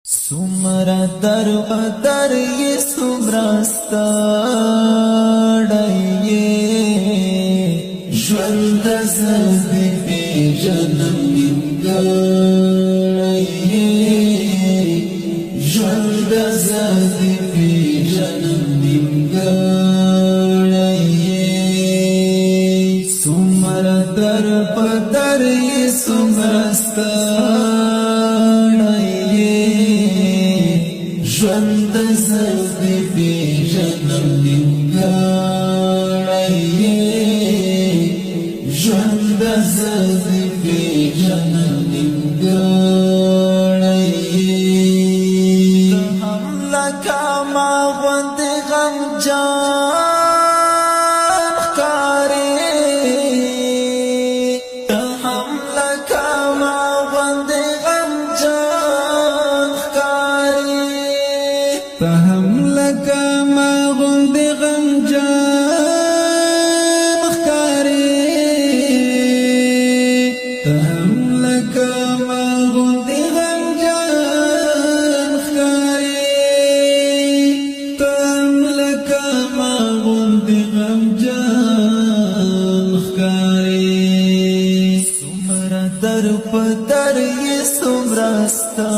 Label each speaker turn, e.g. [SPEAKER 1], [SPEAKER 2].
[SPEAKER 1] سمرا در قدر یہ سمراستا ڈائیے ژوند زد پی جنم نیمګړیے ژوند زد پی جنم نیمګړیے سمرا در قدر یہ سمراستا ژوند زد پی جنم نیمګړیے ژوند زد پی جنم نیمګړیے هم لکه ما غوندې غمجان ښکارې هم لکه ما غوندې غمجان ښکارې هم لکه ما غوندې غمجان ښکارې هم لکه ما غوندې غمجان ښکارې هم لکه ما غوندې غمجان ښکارې څومره در په در یې څومره ستا